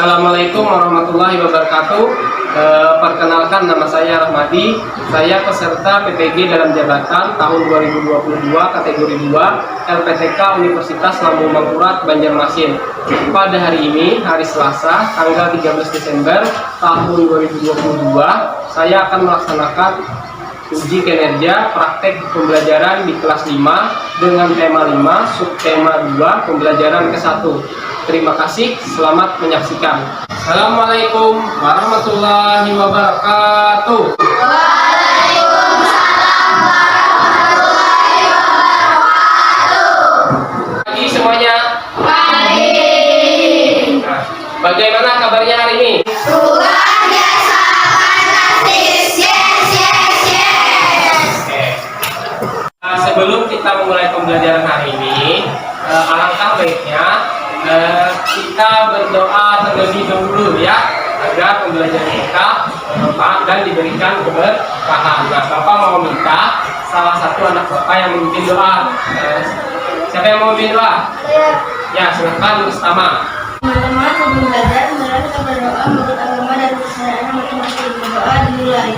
Assalamualaikum warahmatullahi wabarakatuh. Perkenalkan, nama saya Rahmadi. Saya peserta PPG dalam jabatan tahun 2022 kategori 2 LPTK Universitas Lambung Mangkurat Banjarmasin. Pada hari ini, hari Selasa, tanggal 13 Desember tahun 2022, saya akan melaksanakan uji kinerja praktek pembelajaran di kelas 5 dengan tema 5, subtema 2, pembelajaran ke-1. Terima kasih, selamat menyaksikan. Assalamualaikum warahmatullahi wabarakatuh. Waalaikumsalam warahmatullahi wabarakatuh. Pagi semuanya. Pagi. Nah, bagaimana kabarnya hari ini? Luar biasa fantastis. Yes, yes, yes. Oke. Sebelum kita memulai pembelajaran hari ini, alangkah baiknya kita berdoa terlebih dahulu ya, agar pembelajaran kita bermanfaat dan diberikan keberkahan. Nah, Bapak mau minta salah satu anak Bapak yang memimpin doa. Siapa yang mau memimpin doa? Ya, silakan Mustama. Teman-teman, sebelum belajar, marilah kita berdoa menurut agama dan kepercayaan masing-masing. Berdoa dimulai.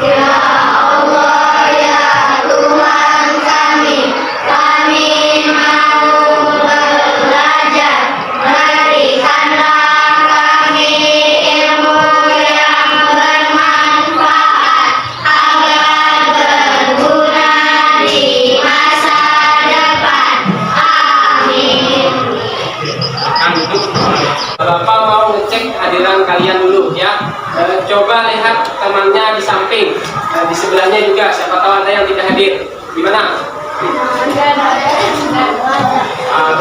Ya Allah, ya Tuhan kami mau belajar. Berikanlah kami ilmu yang bermanfaat agar berguna di masa depan. Amin. Bapak mau ngecek hadiran kalian dulu ya. Coba lihat temannya di samping, di sebelahnya juga. Siapa tahu ada yang tidak hadir. Gimana?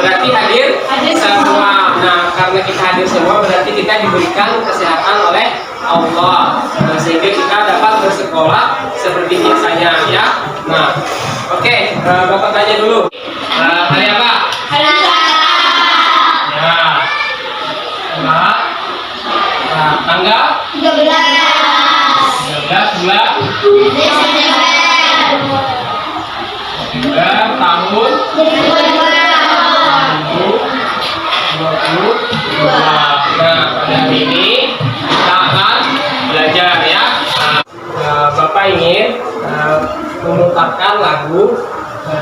Berarti hadir semua. Nah, karena kita hadir semua, berarti kita diberikan kesehatan oleh Allah, sehingga kita dapat bersekolah seperti biasanya ya. Nah, oke, Bapak tanya dulu. Hari apa? Ya. Tanggal 13 bulan Desember tahun 2022. Nah, pada hari ini kita akan belajar ya. Bapak ingin memutarkan lagu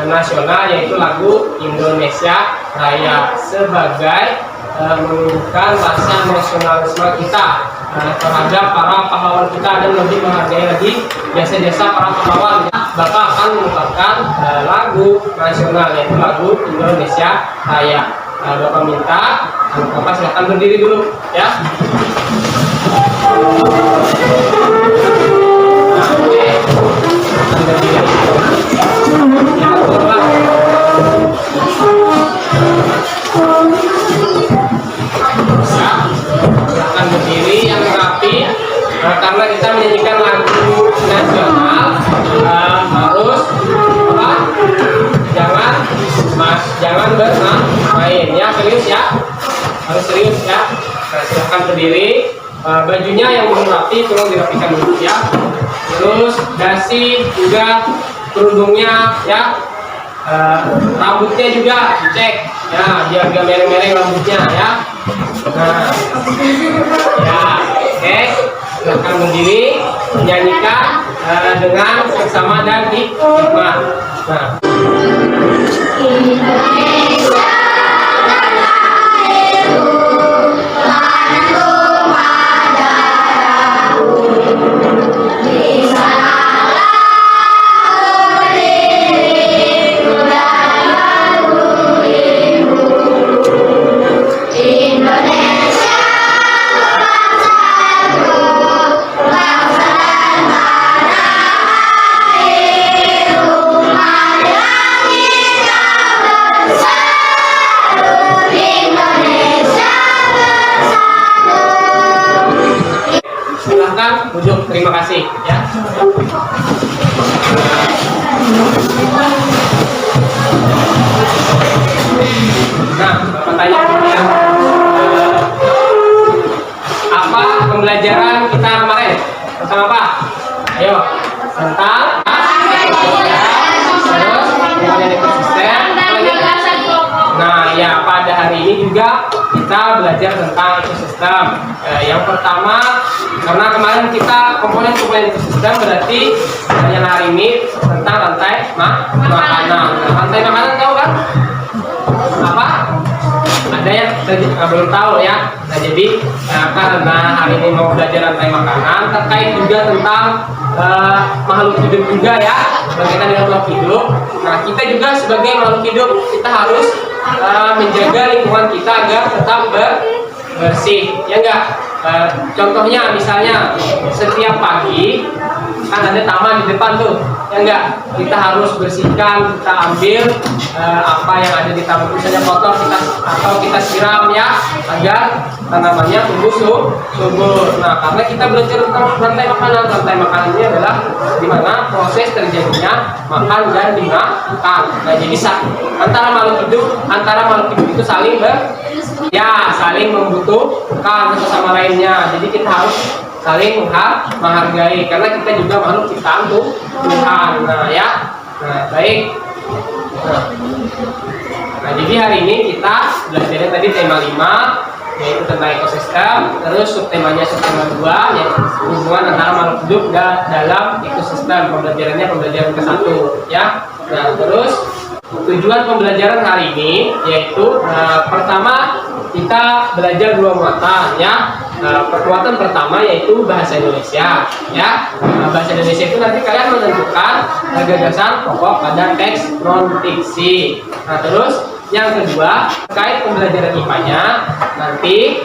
nasional, yaitu lagu Indonesia Raya, sebagai menunjukkan rasa nasionalisme kita terhadap para pahlawan kita dan lebih menghargai lagi jasa-jasa para pahlawan. Bapak akan memutarkan lagu nasional, yaitu lagu Indonesia Raya. Bapak minta Bapak silakan berdiri dulu ya. Nah, oke. Silakan berdiri. Ya, turunlah. Silakan berdiri yang rapi. Karena kita menyanyikan lagu nasional, harus apa? Jangan bermain ya, serius ya, harus serius ya. Nah, silakan berdiri. Bajunya yang belum rapi tolong dirapikan dulu ya. Terus dasi juga, kerudungnya ya. Rambutnya juga dicek ya, biar gak mereng-mereng rambutnya ya. Nah, ya, oke. Silakan berdiri, menyanyikan dengan seksama dan hikmat. Nah, Indonesia tanah airku, tanah tumpah darahku. Di sanalah berdiriku dan berdiriku. Indonesia bangsaku, bangsa dan tanah airku. Marilah kita bersatu, Indonesia bersatu. silahkan duduk. Terima kasih ya. Nah, Bapak tanya ya. Apa pembelajaran kita kemarin? Tentang apa? Ayo, tentang terus konsisten. Nah, ya pada hari ini juga kita belajar tentang ekosistem. Yang pertama, karena kemarin kita komponen-komponen ekosistem, berarti yang hari ini tentang rantai makanan. Rantai makanan tahu kan? Apa? Ada yang belum tahu ya. Nah, jadi karena hari ini mau belajar rantai makanan, terkait juga tentang makhluk hidup juga ya, berkaitan dengan makhluk hidup. Nah, kita juga sebagai makhluk hidup, kita harus menjaga lingkungan kita agar tetap bersih, ya enggak? Contohnya misalnya setiap pagi kan ada taman di depan tuh, ya enggak? Kita harus bersihkan, kita ambil apa yang ada di taman, misalnya kotor kita siram ya, agar tanamannya tumbuh subur. Nah, karena kita belajar tentang rantai makanan ini adalah di mana proses terjadinya makan dan dimakan. Nah, jadi antara makhluk hidup itu saling membutuhkan satu sama lainnya. Jadi kita harus saling menghargai karena kita juga makhluk ciptaan Tuhan. Nah, ya. Nah, baik. Nah, jadi hari ini kita belajarnya tadi tema 5, yaitu tentang ekosistem. Terus subtemanya subtema 2, yaitu hubungan antara makhluk hidup dalam ekosistem. Pembelajaran ke-1 ya. Nah, terus tujuan pembelajaran hari ini yaitu pertama kita belajar 2 muatan ya. Muatan pertama yaitu bahasa Indonesia ya. Bahasa Indonesia itu nanti kalian menentukan gagasan pokok pada teks non fiksi. Nah, terus yang kedua terkait pembelajaran IPA-nya, nanti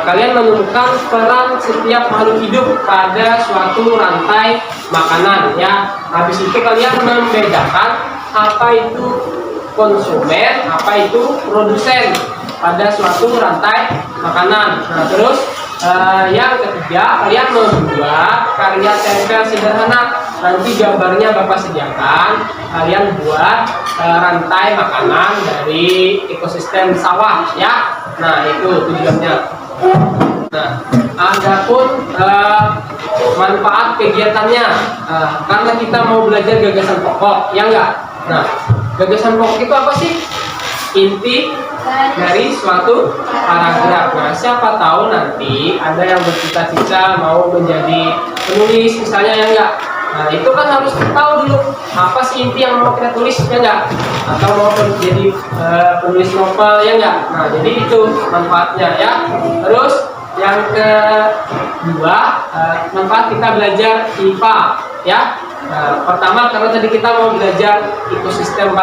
kalian menemukan peran setiap makhluk hidup pada suatu rantai makanan ya. Habis itu kalian membedakan apa itu konsumen, apa itu produsen pada suatu rantai makanan. Nah, terus yang ketiga, kalian membuat karya tempel sederhana. Nanti gambarnya Bapak sediakan. Kalian buat rantai makanan dari ekosistem sawah ya. Nah, itu tujuannya. Nah, adapun manfaat kegiatannya, karena kita mau belajar gagasan pokok, ya enggak? Nah, gagasan pokok itu apa sih? Inti dari suatu paragraf. Nah, siapa tahu nanti ada yang bercita-cita mau menjadi penulis misalnya, ya enggak? Nah, itu kan harus tahu dulu apa sih inti yang mau kita tulis, ya enggak? Atau mau jadi penulis novel, ya enggak? Nah, jadi itu manfaatnya ya. Terus yang kedua, manfaat kita belajar IPA ya. Pertama, karena tadi kita mau belajar ekosistem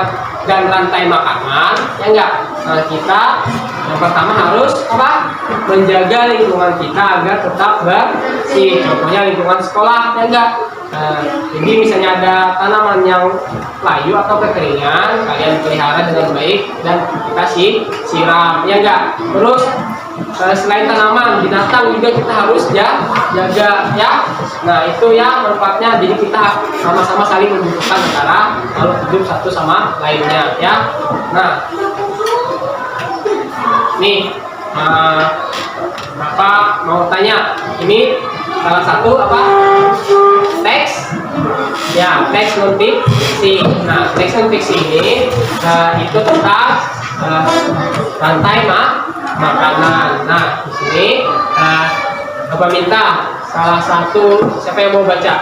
dan rantai makanan, ya enggak? Nah, kita yang pertama harus apa? Menjaga lingkungan kita agar tetap bersih. Contohnya lingkungan sekolah, ya enggak? Jadi misalnya ada tanaman yang layu atau kekeringan, kalian pelihara dengan baik dan kita siram, ya enggak? Terus selain tanaman, binatang juga kita harus jaga ya. Nah, itu ya manfaatnya. Jadi kita sama-sama saling membutuhkan antara makhluk hidup satu sama lainnya ya. Nah, nih Bapak mau tanya, ini salah satu apa? Teks ya, teks non fiksi. Nah, teks non fiksi ini itu tentang rantai makanan. Nah, di sini Bapak minta salah satu, siapa yang mau baca?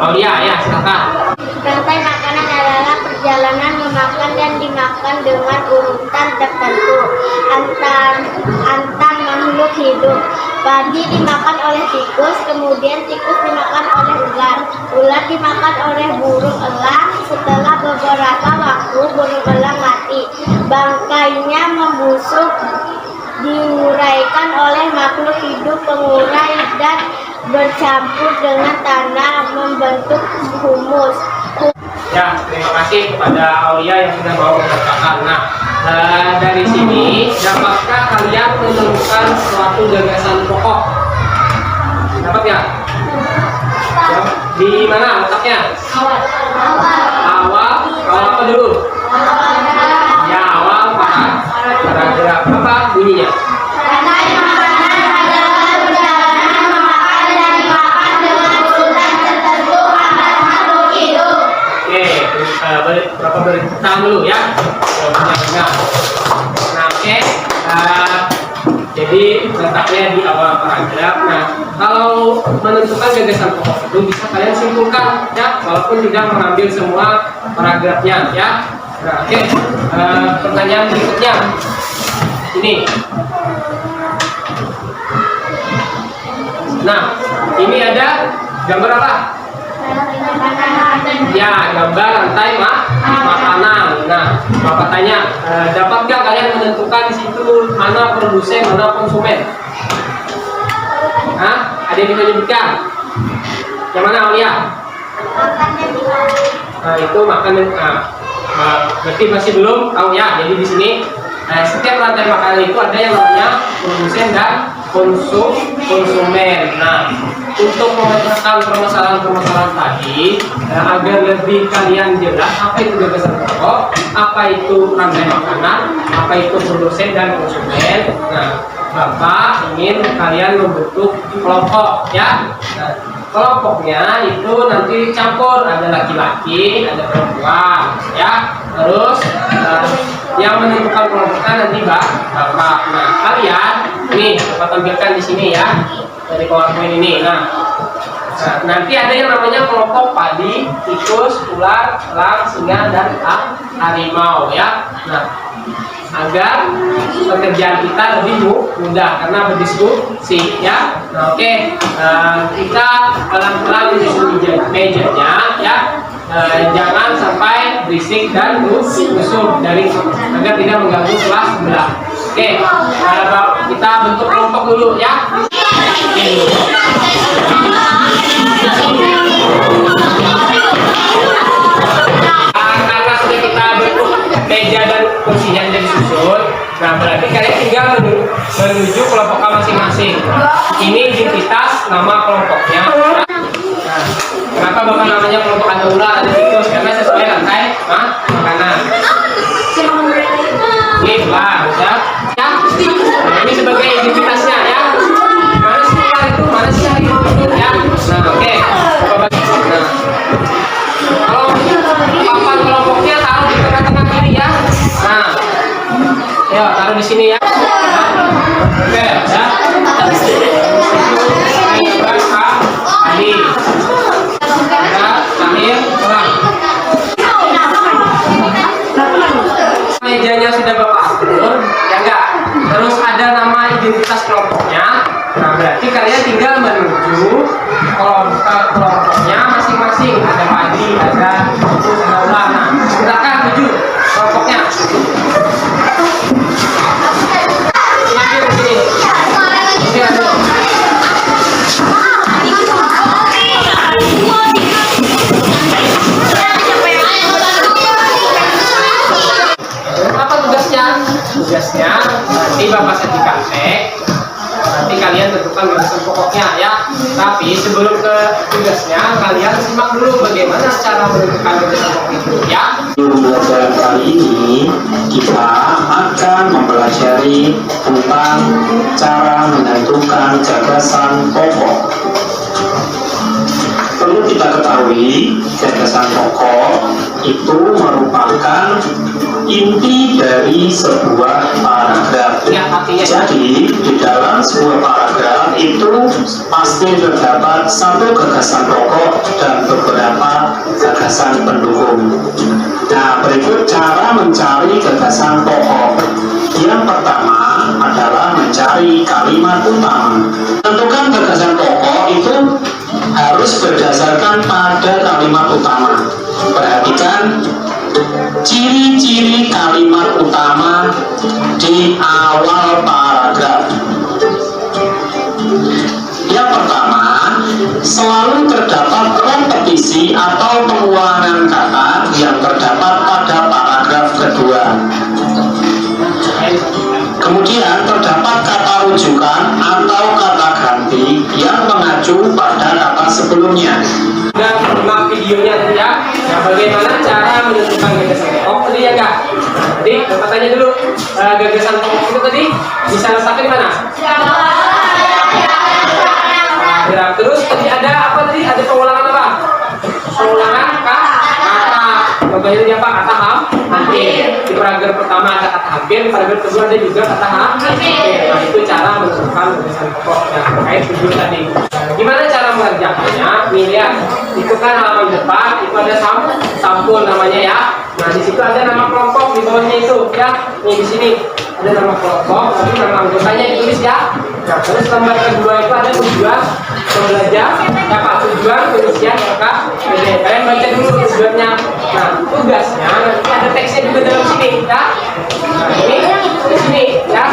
Aulia ya, silakan. Rantai makanan adalah perjalanan memakan dan dimakan dengan urutan tertentu antar makhluk hidup. Padi dimakan oleh tikus, kemudian tikus dimakan oleh ular. Ular dimakan oleh burung elang. Setelah beberapa waktu burung elang mati. Bangkainya membusuk, diuraikan oleh makhluk hidup pengurai dan bercampur dengan tanah membentuk humus. Ya, terima kasih kepada Aulia yang sudah mau membacakan. Nah, dari sini dapatkah kalian menemukan suatu gagasan pokok? Dapat ya? Di mana letaknya? Awal apa dulu? Ya, awal paragraf. Apa bunyinya? Berapa beri tangan dulu ya. Benar. Jadi letaknya di awal paragraf. Nah, kalau menentukan gagasan pokok itu bisa kalian simpulkan ya, walaupun tidak mengambil semua paragrafnya ya. Nah, oke. Pertanyaan berikutnya ini. Nah, ini ada gambar apa? Ya, gambar rantai makanan. Nah, Bapak tanya, dapat nggak kalian menentukan di situ mana produsen, mana konsumen? Hah? Ada yang bisa nyebutkan? Yang mana, Aulia? Nah, itu makanan. Berarti masih belum tahu ya. Jadi di sini setiap rantai makanan itu ada yang namanya produsen dan konsumen. Nah, untuk memecahkan permasalahan-permasalahan tadi, agar lebih kalian jelas apa itu gagasan pokok, apa itu rantai makanan, apa itu produsen dan konsumen. Nah, Bapak ingin kalian membentuk kelompok ya. Nah, kelompoknya itu nanti campur, ada laki-laki, ada perempuan ya. Terus yang menentukan kelompoknya nanti Bapak. Nah, kalian ini Bapak tampilkan di sini ya, dari PowerPoint ini. Nah, nanti ada yang namanya kelompok padi, tikus, ular, elang, singa, dan harimau ya. Nah, agar pekerjaan kita lebih mudah karena berdiskusi ya. Nah, oke. Kita pelan-pelan di mejanya ya. Jangan sampai berisik dan busuk dari agar tidak mengganggu kelas sebelah. Oke. Kita bentuk kelompok dulu ya. Karena sudah kita bentuk meja dan kursinya jadi susun, nah berarti kalian tinggal menuju kelompok masing-masing. Ini identitas nama kelompoknya. Nah, kenapa Bapak namanya kelompok ada ular, ada tikus? Karena sesuai rantai makanan. Ini ular ya. Nah, ini sebagai identitasnya ya. Mana sih ular itu? Mana sih harimau itu ya? Nah, oke. Nah, kalau papan kelompoknya taruh di tengah-tengah kiri ya. Nah, ya taruh di sini ya. Oke ya. Tadi ada terakhir orang. Mejanya sudah Bapak atur ya enggak? Terus ada nama identitas kelompoknya. Nah, berarti kalian tinggal menuju kelompoknya masing-masing. Ada padi, ada tikus, ada ular. Nah, silakan menuju kelompoknya. Mampir di sini. Apa tugasnya? Tugasnya nanti Bapak sediakan teks. Nanti kalian tentukan gagasan pokoknya ya. Tapi sebelum ke tugasnya, kalian simak dulu bagaimana cara menentukan gagasan pokok itu ya. Pembelajaran kali ini kita akan mempelajari tentang cara menentukan gagasan pokok. Perlu kita ketahui, gagasan pokok itu merupakan inti dari sebuah paragraf. Jadi, di dalam sebuah paragraf itu pasti terdapat satu gagasan pokok dan beberapa gagasan pendukung. Nah, berikut cara mencari gagasan pokok. Yang pertama adalah mencari kalimat utama. Tentukan gagasan pokok itu harus berdasarkan pada kalimat utama. Perhatikan ciri-ciri kalimat utama di awal paragraf. Yang pertama, selalu terdapat repetisi atau pengulangan kata yang terdapat pada paragraf kedua. Kemudian terdapat kata rujukan atau kata ganti yang mengacu pada kata sebelumnya. Dan simak videonya tadi ya. Nah, bagaimana cara menentukan gagasan pokok tadi ya kak? Jadi Bapak tanya dulu, gagasan pokok itu tadi bisa letakkan di mana? Nah, terus tadi ada apa tadi? Ada pengulangan apa? Pengulangan kata. Contohnya ini apa? Kata hampir. Di paragraf pertama ada kata hampir, paragraf kedua ada juga kata hampir. Nah, itu cara menentukan tulisan pokok yang terkait tujuan tadi. Gimana cara mengerjakannya? Nih lihat, itu kan halaman depan, itu ada sampul namanya ya. Nah, di situ ada nama kelompok di bawahnya itu ya. Nih di sini ada nama kelompok, lalu nama anggotanya ditulis ya. Nah, terus lembar kedua itu ada tujuan pembelajar, tujuan pengisian maka kalian baca dulu tujuannya. Nah, tugasnya nanti ada teksnya juga dalam sini ya. Nah, ini di sini ya.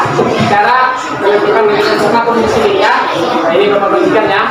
Cara menentukan tulisan pokok di sini ya. Nah, ini Bapak bagikan ya.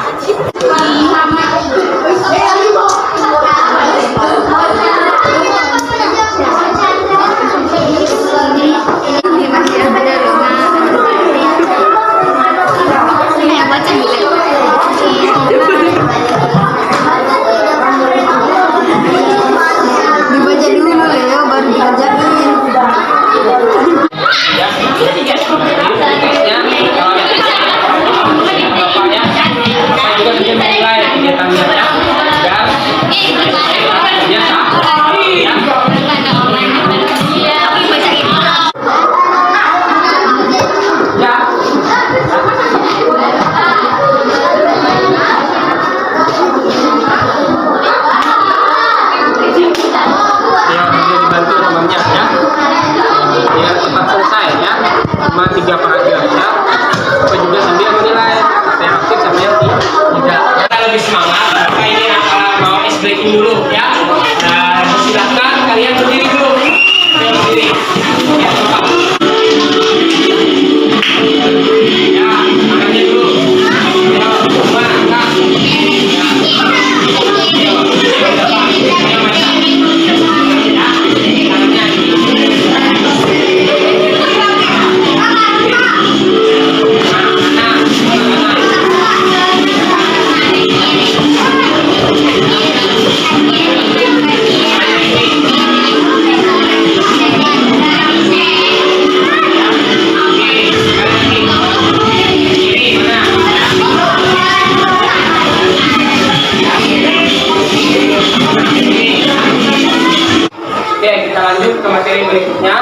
Lanjut ke materi berikutnya.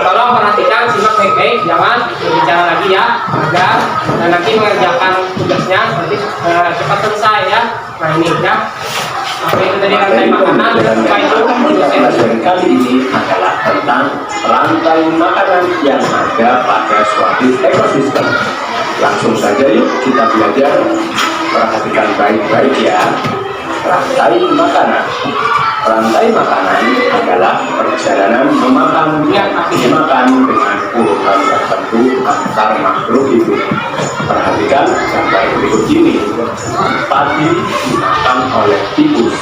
Tolong perhatikan, simak baik-baik, jangan berbicara lagi ya, agar nanti mengerjakan tugasnya nanti cepat selesai ya. Nah ini ya. Oke, itu tadi rantai makanan. Setelah itu Pelajaran kali ini adalah tentang rantai makanan yang ada pada suatu ekosistem. Langsung saja yuk kita belajar. Perhatikan baik-baik ya. Rantai makanan. Rantai makanan adalah perjalanan memakan dengan urutan tertentu antar makhluk hidup. Perhatikan gambar berikut ini. Padi dimakan oleh tikus.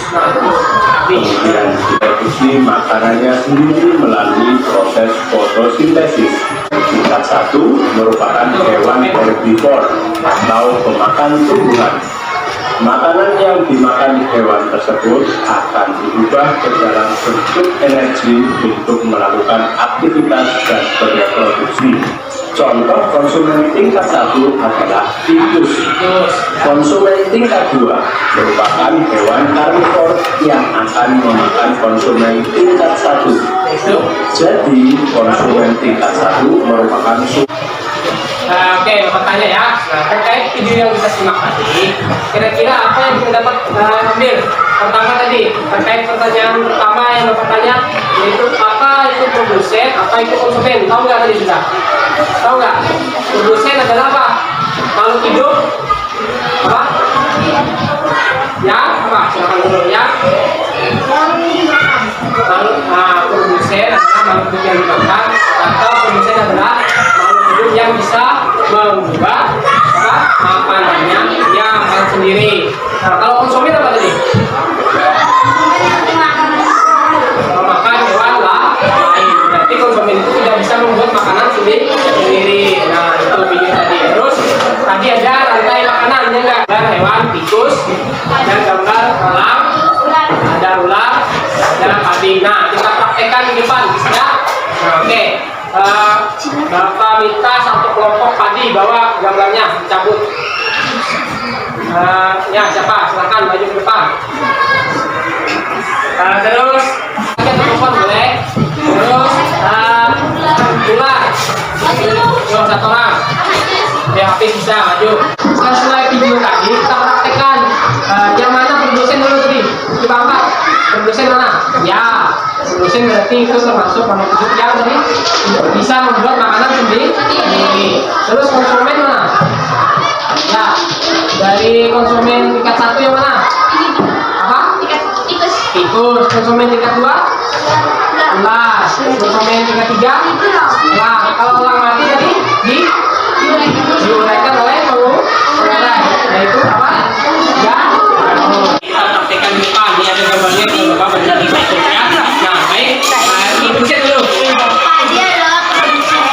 Kemudian diproduksi makanannya sendiri melalui proses fotosintesis. Tingkat 1 merupakan hewan herbivor atau pemakan tumbuhan. Makanan yang dimakan hewan tersebut akan diubah ke dalam bentuk energi untuk melakukan aktivitas dan bereproduksi. Contoh konsumen tingkat 1 adalah tikus. Konsumen tingkat 2 merupakan hewan karnivor yang akan memakan konsumen tingkat 1. Jadi konsumen tingkat 1 merupakan Oke, Bapak tanya ya. Nah, terkait video yang kita simak tadi, kira-kira apa yang kita dapat ambil? Pertama tadi, terkait pertanyaan pertama yang Bapak tanya, yaitu apa itu produsen, apa itu konsumen? Tahu nggak tadi sudah? Tahu nggak? Produsen adalah apa? Makhluk hidup? Apa? Ya, apa? Silakan dulu ya. Produsen adalah makhluk hidup yang dimakan, atau produsen adalah yang bisa membuat makanannya yang makan sendiri. Nah, kalau konsumen apa tadi? Kalau makan hewan lain, berarti konsumen itu tidak bisa membuat makanan sendiri. Nah, itu video tadi. Terus tadi ada rantai makanan, ya enggak? Ada hewan tikus, ada gambar elang, ada ular, ada padi. Nah, kita praktekkan di depan, ya. Nah, oke. Bapak minta satu kelompok padi, bawa gambarnya, cabut. Ya, siapa? Silakan maju ke depan. Terus satu orang. Ya, Hafiz bisa maju. Setelah video tadi kita praktekkan yang mana produsen dulu tadi. Coba angkat. Produsen mana? Ya, produsen berarti itu termasuk makhluk hidup yang tadi bisa membuat makanan sendiri. Terus konsumen mana? Ya, dari konsumen tingkat 1 yang mana? Apa? Tikus. Tikus. Konsumen tingkat 2? Elas. Konsumen tingkat 3? Elang. Kalau elang mati tadi diuraikan oleh pengurai, yaitu apa? Ya. Kita praktekkan di depan. Ini ada gambarnya kalau Bapak baca di buku ya. Nah, baik. Produsen dulu. Padi adalah produsen.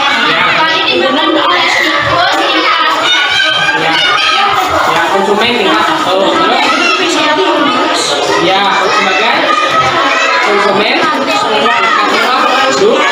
Padi dimakan oleh tikus tingkat 1. Ya, konsumen tingkat 1. Terus? Ya, sebagai konsumen tingkat 2. Ya, terus?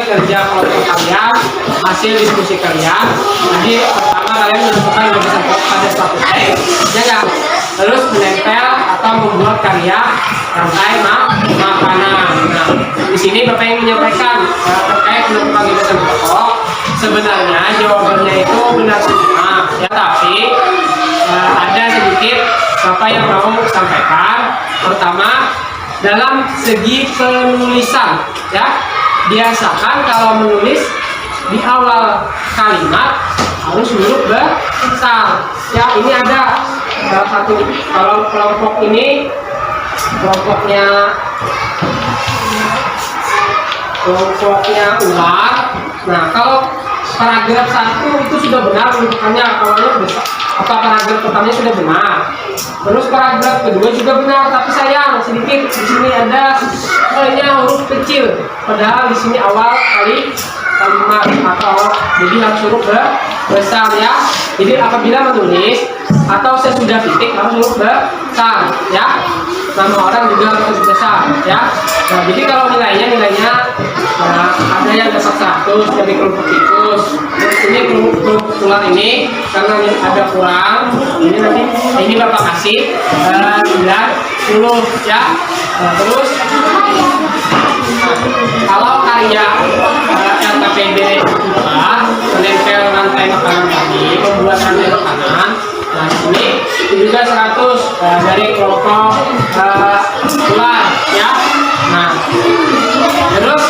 kerja kelompok kalian, hasil diskusi kalian. Jadi pertama kalian menentukan gagasan pokok pada suatu teks, ya kan? Terus menempel atau membuat karya rantai makanan. Nah, di sini Bapak yang menyampaikan terkait menentukan gagasan pokok. Sebenarnya jawabannya itu benar semua, ya, tapi ada sedikit Bapak yang mau sampaikan. Pertama, dalam segi penulisan, ya, biasakan kalau menulis di awal kalimat harus huruf besar. Ya, ini ada salah satu, kalau kelompok ini kelompoknya ular. Nah, kalau paragraf 1 itu sudah benar rujukannya, awalnya besar. Apa paragraf pertamanya sudah benar. Terus paragraf kedua juga benar, tapi sayang sedikit di sini ada huruf kecil. Padahal di sini awal kalimat atau jadi harus huruf besar, ya. Jadi apabila menulis atau sesudah titik harus huruf besar, ya. Nama orang juga harus besar, ya. Nah, jadi kalau nilainya ada yang dapat 100 dari kelompok tikus. Terus ini kelompok ular ini karena ada kurang, ini nanti ini Bapak kasih 90, ya. Nah, terus kalau karya LKPD menempel rantai makanan tadi, membuat rantai makanan. Nah, ini juga 100 dari kelompok ular, ya. Nah, terus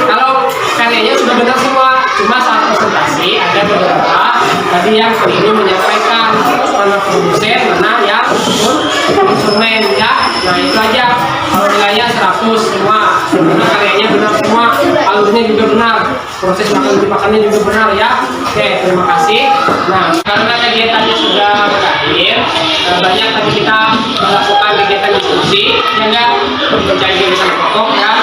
kalau karyanya sudah benar semua, cuma saat presentasi ada beberapa tadi yang keliru menyampaikan mana produsen, mana yang konsumen, ya. Nah, itu aja. Kalau nilainya 100 semua, karena karyanya benar semua, alurnya juga benar, proses makannya juga benar, ya. Oke, terima kasih. Nah, karena kegiatannya sudah berakhir, banyak tadi kita melakukan kegiatan diskusi, ya enggak, mencari gagasan pokok, ya,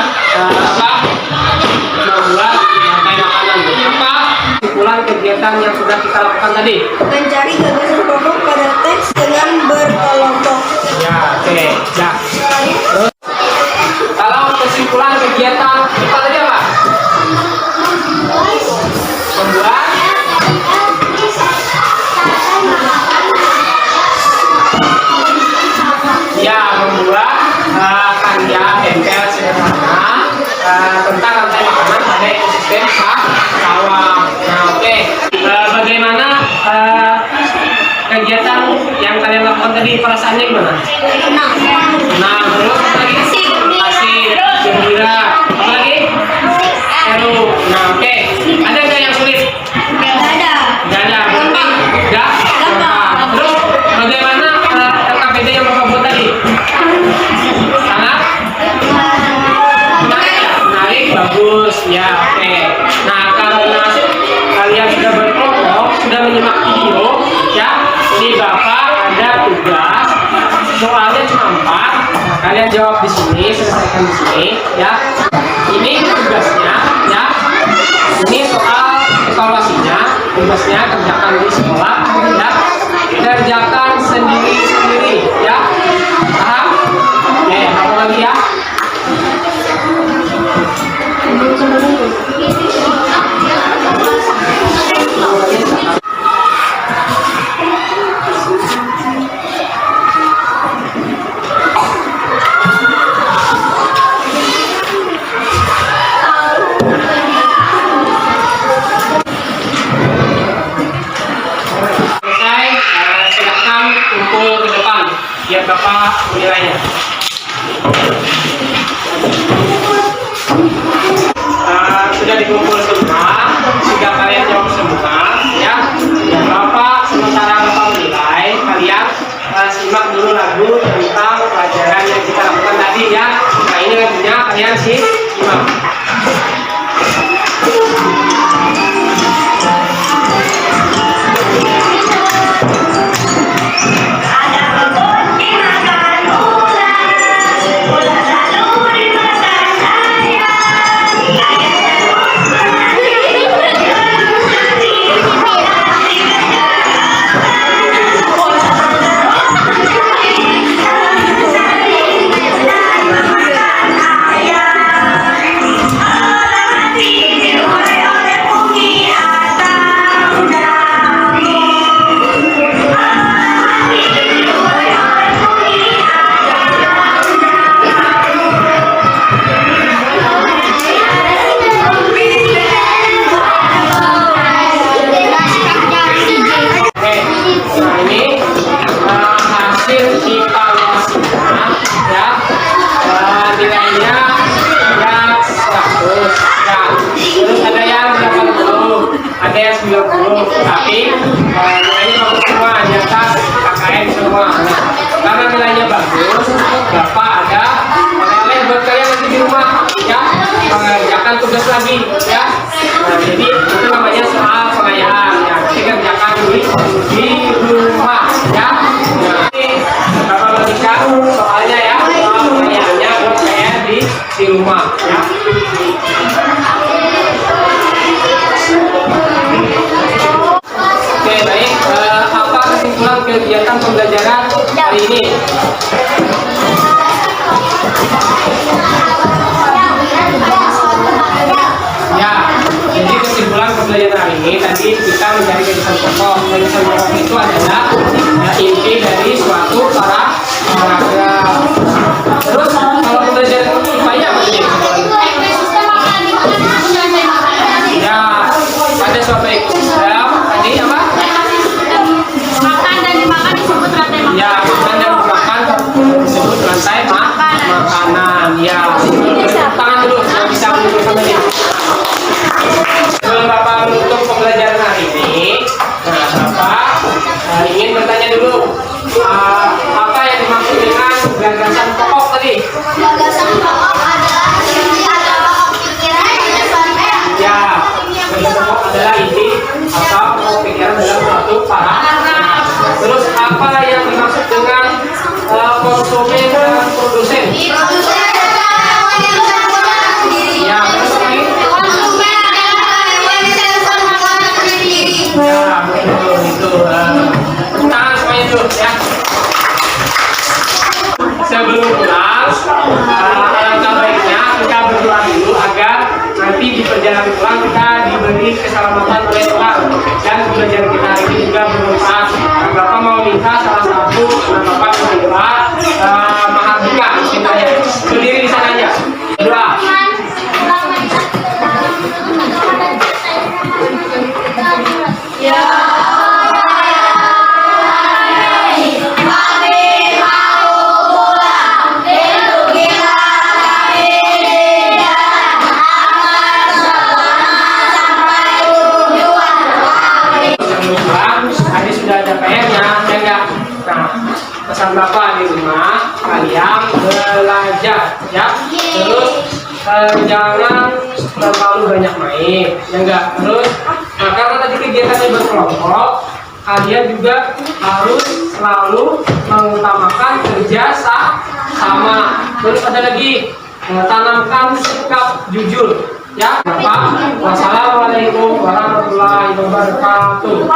membuat rantai makanan. Apa kesimpulan kegiatan yang sudah kita lakukan tadi? Mencari gagasan pokok pada teks dengan berkelompok. Ya, oke, ya. Terus, kalau kesimpulan kegiatan kita tadi apa? Membuat karya tempel sederhana tentang rantai makanan pada ekosistem sawah. Nah, oke. Bagaimana kegiatan yang kalian lakukan tadi, perasaannya gimana? Nah, terus apa lagi? Asik, gembira. Apa lagi? Seru. Nah, oke. Ada nggak yang sulit? Nggak ada. Berarti nggak gampang. Terus bagaimana LKPD yang Bapak buat tadi? Sangat menarik, bagus, ya, oke. Nah, karena kalian sudah berkelompok, sudah menyimak video, ya, ini Bapak ada tugas, soalnya cuma 4. Nah, kalian jawab di sini, selesaikan di sini, ya. Ini tugasnya, ya. Ini soal evaluasinya, tugasnya kerjakan di sekolah, ya. Kerjakan sendiri-sendiri, ya. Paham? Oke, apa lagi, ya? Selesai, silakan kumpul ke depan biar Bapak menilainya. Sudah dikumpul semua, sudah kalian jawab semua, ya. Bapak sementara Bapak menilai, kalian simak dulu lagu tentang pelajaran yang kita lakukan tadi, ya. Nah, ini lagunya kalian simak. nilainya bagus semua, di atas KKM semua. Nah, karena nilainya bagus, Bapak ada oleh-oleh buat kalian nanti di rumah, ya, mengerjakan tugas lagi, ya. Nah, jadi itu namanya soal pengayaan, ya. Jadi kerjakan di rumah, ya. Nah, ini Bapak bagikan soalnya, ya, soal pengayaannya buat kalian di rumah, ya. Oke, baik. Apa kesimpulan kegiatan pembelajaran hari ini? Ya, jadi kesimpulan pembelajaran hari ini tadi kita mencari gagasan pokok. Gagasan pokok itu adalah inti dari suatu paragraf. Terus kalau pembelajaran IPA apa sih? Ya, ada suatu ekosistem. Tadi apa? Makan dan dimakan disebut rantai makanan. Ya, makan dan dimakan disebut rantai makanan. Ya, tangan dulu, nggak bisa menutup sama dia. Sebelum Bapak menutup pembelajaran hari ini, nah Bapak ingin bertanya dulu, apa yang dimaksud dengan gagasan pokok tadi? Gagasan pokok adalah inti atau pokok pikiran yang sampai. Ya, gagasan pokok adalah inti atau pokok pikiran dalam suatu paragraf. Terus apa yang dimaksud dengan konsumen dan produsen? Ya, terus lagi? Ya, betul itu. Tangan semuanya dulu, ya. Sebelum pulang, alangkah baiknya kita berdoa dulu agar nanti di perjalanan pulang kita diberi keselamatan oleh Tuhan dan pembelajaran kita hari ini juga bermanfaat. Bapak mau minta salah satu Bapak berdoa mahardika, istilahnya. Berdiri di sana aja. Berdoa. Tadi sudah ada PR-nya, ya enggak? Nah, pesan Bapak di rumah, kalian belajar, ya. Terus jangan terlalu banyak main, ya enggak? Terus, nah, karena tadi kegiatannya berkelompok, kalian juga harus selalu mengutamakan kerja sama. Terus ada lagi, tanamkan sikap jujur, ya. Bapak, wassalamualaikum warahmatullahi wabarakatuh.